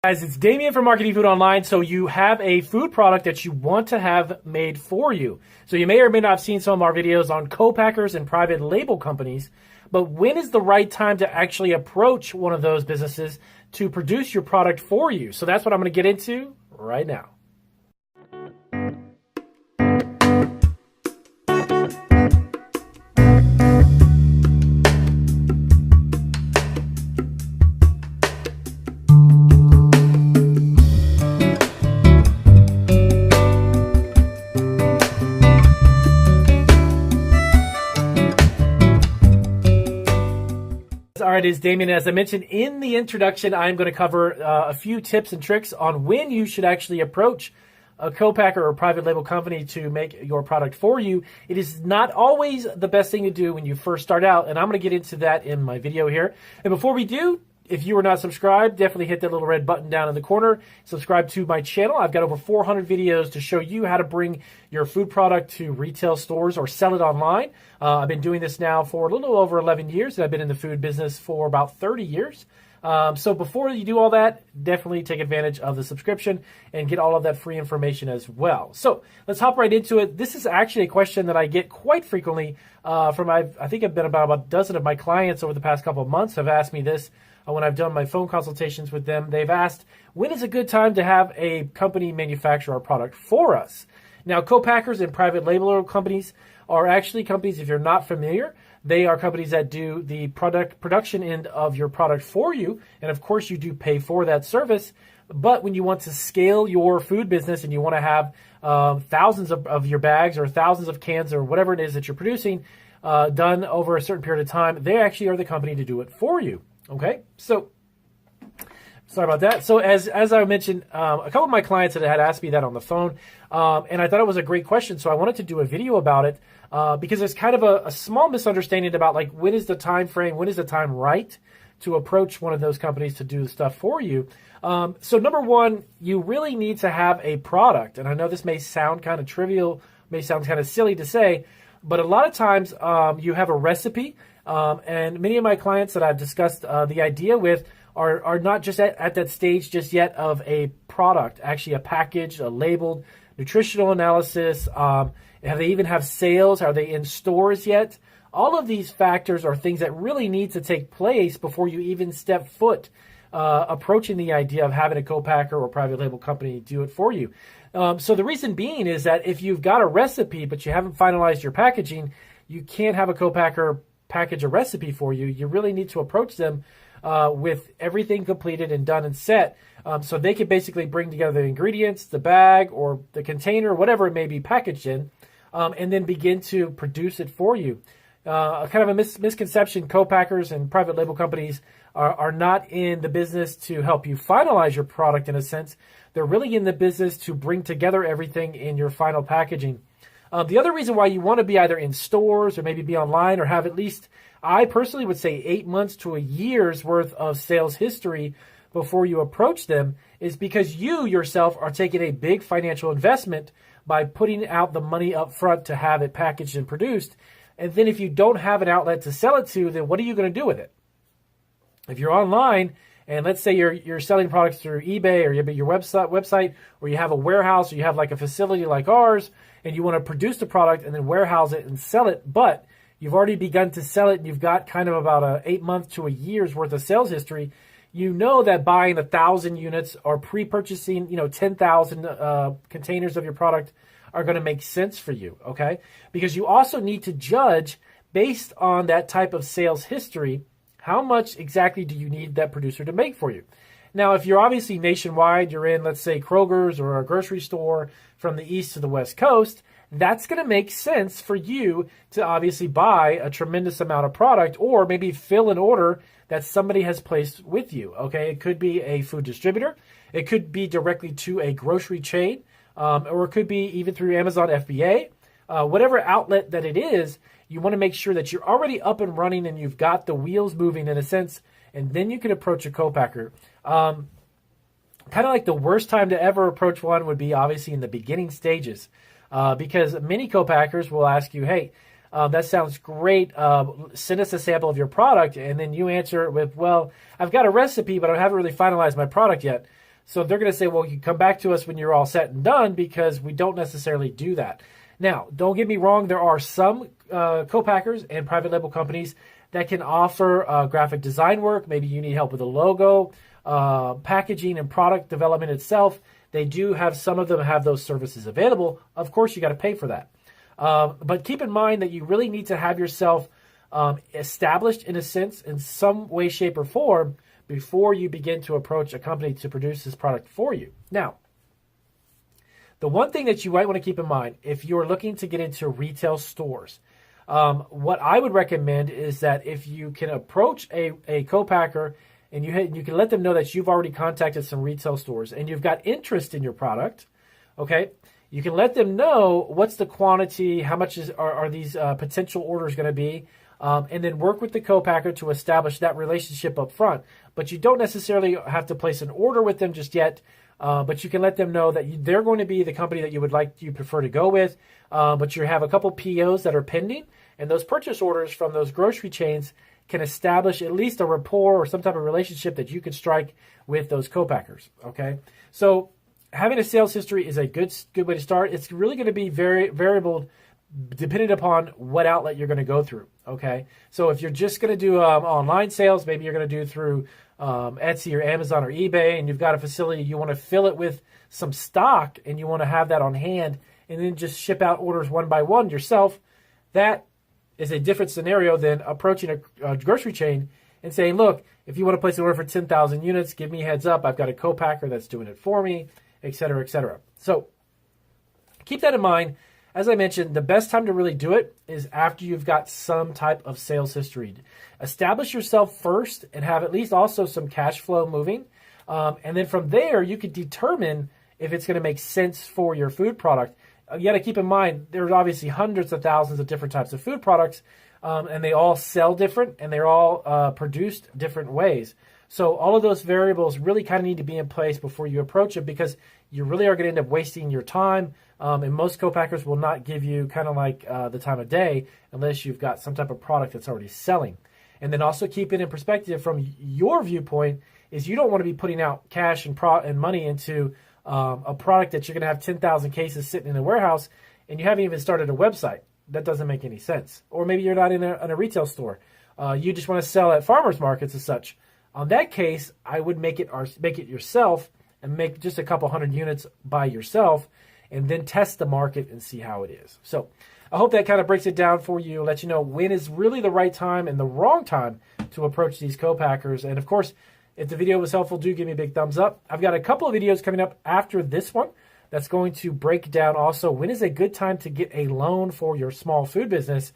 Guys, it's Damien from Marketing Food Online. So you have a food product that you want to have made for you. So you may or may not have seen some of our videos on co-packers and private label companies, but when is the right time to actually approach one of those businesses to produce your product for you? So that's what I'm going to get into right now. All right, it's Damien. As I mentioned in the introduction, I'm going to cover a few tips and tricks on when you should actually approach a co-packer or private label company to make your product for you. It is not always the best thing to do when you first start out, and I'm going to get into that in my video here. And before we do, if you are not subscribed, definitely hit that little red button down in the corner. Subscribe to my channel. I've got over 400 videos to show you how to bring your food product to retail stores or sell it online. I've been doing this now for a little over 11 years, and I've been in the food business for about 30 years. So before you do all that, definitely take advantage of the subscription and get all of that free information as well. So let's hop right into it. This is actually a question that I get quite frequently from, I think I've been about a dozen of my clients over the past couple of months have asked me this. When I've done my phone consultations with them, they've asked, when is a good time to have a company manufacture our product for us? Now, co-packers and private label companies are actually companies, if you're not familiar, they are companies that do the production end of your product for you. And of course, you do pay for that service. But when you want to scale your food business and you want to have thousands of your bags or thousands of cans or whatever it is that you're producing done over a certain period of time, they actually are the company to do it for you. Okay, so sorry about that. So as I mentioned, a couple of my clients had asked me that on the phone, and I thought it was a great question. So I wanted to do a video about it because there's kind of a small misunderstanding about like when is the time frame, when is the time right to approach one of those companies to do the stuff for you. So number one, you really need to have a product, and I know this may sound kind of trivial, may sound kind of silly to say, but a lot of times you have a recipe. And many of my clients that I've discussed the idea with are not just at that stage just yet of a product, actually a package, a labeled nutritional analysis. Have they even have sales? Are they in stores yet? All of these factors are things that really need to take place before you even step foot approaching the idea of having a co-packer or private label company do it for you. So the reason being is that if you've got a recipe but you haven't finalized your packaging, you can't have a co-packer package a recipe for you. You really need to approach them with everything completed and done and set, so they can basically bring together the ingredients, the bag or the container, whatever it may be packaged in, and then begin to produce it for you. Kind of a misconception, co-packers and private label companies are not in the business to help you finalize your product in a sense. They're really in the business to bring together everything in your final packaging. The other reason why you want to be either in stores or maybe be online or have at least, I personally would say 8 months to a year's worth of sales history before you approach them is because you yourself are taking a big financial investment by putting out the money up front to have it packaged and produced. And then if you don't have an outlet to sell it to, then what are you going to do with it? If you're online, and let's say you're selling products through eBay or your website, or you have a warehouse, or you have like a facility like ours, and you want to produce the product and then warehouse it and sell it, but you've already begun to sell it and you've got kind of about a 8 month to a year's worth of sales history, you know that buying 1,000 units or pre-purchasing 10,000 containers of your product are going to make sense for you, okay? Because you also need to judge based on that type of sales history, how much exactly do you need that producer to make for you? Now, if you're obviously nationwide, you're in, let's say, Kroger's or a grocery store from the east to the west coast, that's going to make sense for you to obviously buy a tremendous amount of product or maybe fill an order that somebody has placed with you, okay? It could be a food distributor. It could be directly to a grocery chain, or it could be even through Amazon FBA. Whatever outlet that it is, you want to make sure that you're already up and running and you've got the wheels moving in a sense, and then you can approach a co-packer. Kind of like the worst time to ever approach one would be obviously in the beginning stages, because many co-packers will ask you, hey, that sounds great. Send us a sample of your product. And then you answer it with, well, I've got a recipe, but I haven't really finalized my product yet. So they're going to say, well, you come back to us when you're all set and done, because we don't necessarily do that. Now, don't get me wrong. There are some co-packers and private label companies that can offer graphic design work. Maybe you need help with a logo, packaging, and product development itself. They do have, some of them have those services available. Of course, you got to pay for that. But keep in mind that you really need to have yourself established, in a sense, in some way, shape, or form before you begin to approach a company to produce this product for you. Now, the one thing that you might want to keep in mind if you're looking to get into retail stores, what I would recommend is that if you can approach a co-packer and you can let them know that you've already contacted some retail stores and you've got interest in your product, okay, you can let them know what's the quantity, how much are these potential orders going to be, and then work with the co-packer to establish that relationship up front. But you don't necessarily have to place an order with them just yet, but you can let them know that they're going to be the company that you prefer to go with, but you have a couple POs that are pending, and those purchase orders from those grocery chains can establish at least a rapport or some type of relationship that you can strike with those co-packers, okay? So having a sales history is a good way to start. It's really going to be very variable depending upon what outlet you're going to go through, okay? So if you're just going to do online sales, maybe you're going to do through Etsy or Amazon or eBay, and you've got a facility, you want to fill it with some stock and you want to have that on hand and then just ship out orders one by one yourself, that is a different scenario than approaching a grocery chain and saying, look, if you want to place an order for 10,000 units, give me a heads up. I've got a co-packer that's doing it for me, et cetera, et cetera. So keep that in mind. As I mentioned, the best time to really do it is after you've got some type of sales history. Establish yourself first and have at least also some cash flow moving. And then from there, you could determine if it's going to make sense for your food product. You got to keep in mind, there's obviously hundreds of thousands of different types of food products, and they all sell different, and they're all produced different ways. So all of those variables really kind of need to be in place before you approach it, because you really are going to end up wasting your time. And most co-packers will not give you kind of like the time of day unless you've got some type of product that's already selling. And then also keep it in perspective from your viewpoint is you don't want to be putting out cash and money into a product that you're going to have 10,000 cases sitting in a warehouse and you haven't even started a website. That doesn't make any sense. Or maybe you're not in a retail store. You just want to sell at farmers markets and such. On that case, I would make it yourself and make just a couple hundred units by yourself and then test the market and see how it is. So I hope that kind of breaks it down for you, let you know when is really the right time and the wrong time to approach these co-packers. And of course, if the video was helpful, do give me a big thumbs up. I've got a couple of videos coming up after this one that's going to break down also when is a good time to get a loan for your small food business.